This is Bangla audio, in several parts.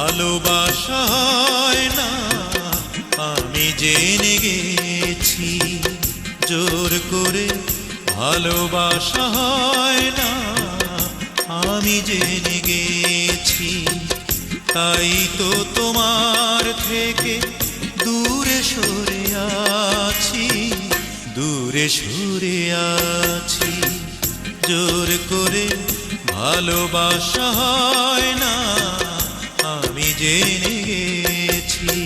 ভালোবাসা হয় না আমি জেনে গেছি, জোর করে ভালোবাসা হয় না আমি জেনে গেছি। তাই তো তোমার থেকে দূরে সরে আছি, দূরে সরে আছি। জোর করে ভালোবাসা হয় না আমি জেনে গেছি।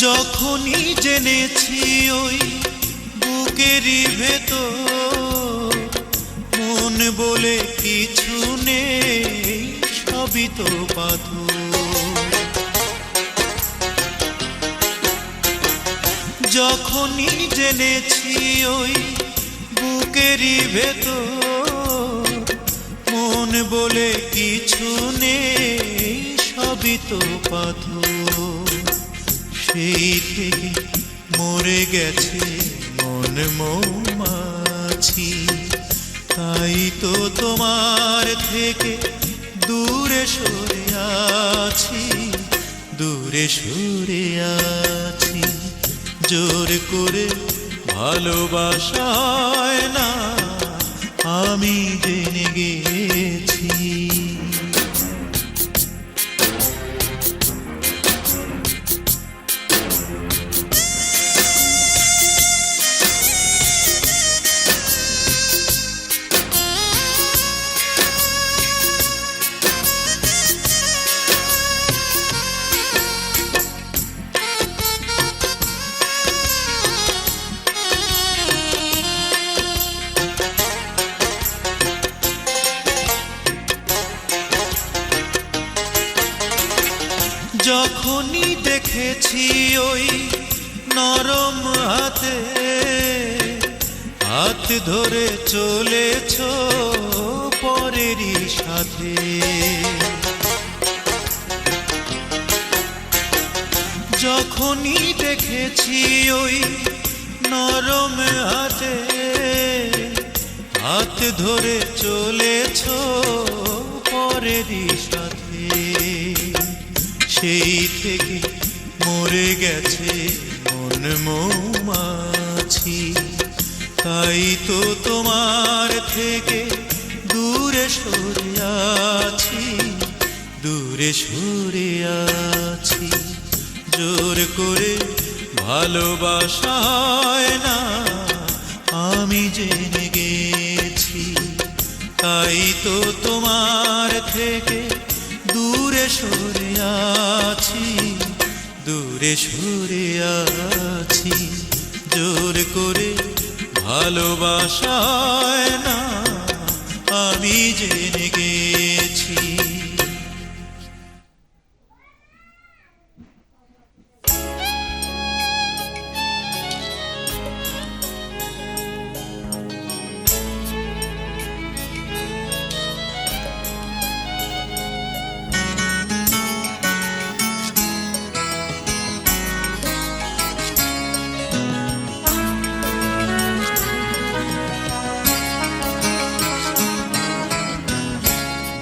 যখনই জেনেছি ওই বুকেরই ভেতর মন বলে কিছু নেই, সবই তো পাথর। যখনই জেনেছি ওই বুকেরই ভেতর মন বলে কিছু নেই, সবই তো পাথর। সেই থেকে মরে গেছে মন মৌমাছি, তাই তো তোমার থেকে দূরে সরে আছি, দূরে সরে আছি। জোর করে ভালোবাসা হয় না আমি জেনে গেছি। যখনই দেখেছি ওই নরম হাতে হাত ধরে চলেছ পরেরই সাথে, যখনই দেখেছি ওই নরম হাতে হাত ধরে চলেছ পরেরই সাথে, সেই থেকে মরে গেছে মন মৌমাছি। তাই তো তোমার থেকে দূরে সরে আছি, দূরে সরে আছি। জোর করে ভালোবাসা হয় না আমি জেনে গেছি, তাই তো তোমার থেকে দূরে সরে আছি, দূরে সরে আছি। জোর করে ভালোবাসা হয় না আমি জেনে গেছি।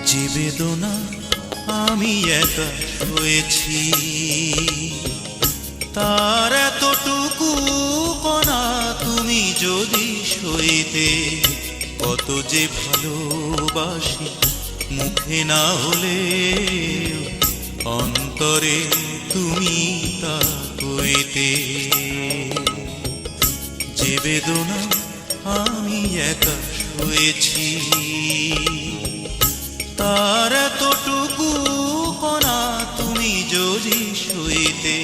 যে বেদনা আমি একা হয়েছি, তার এতটুকু কণা তুমি যদি সইতে, কত যে ভালোবাসি মুখে না হলে অন্তরে তুমি তা কইতে। যে বেদনা আমি একা হয়েছি, তার এতটুকু কণা তুমি যদি সইতে,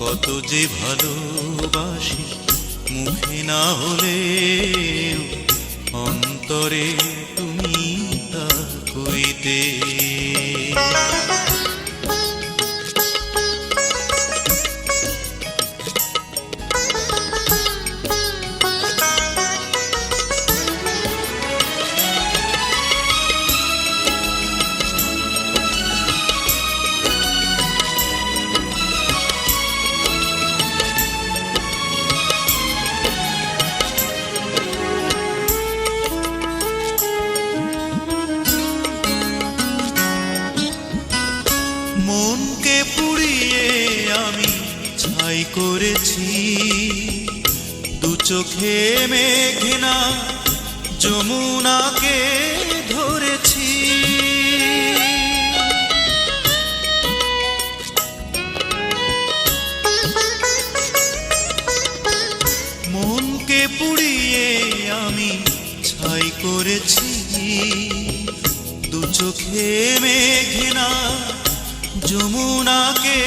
কত যে ভালোবাসি মুখে না হলে অন্তরে তুমি তা কই ছুঁইতে। মনকে পুড়িয়ে আমি ছাই করেছি, দু চোখে মেঘনা যমুনাকে ধরেছি। মনকে পুড়িয়ে আমি ছাই করেছি, দু চোখে মেঘনা যমুনাকে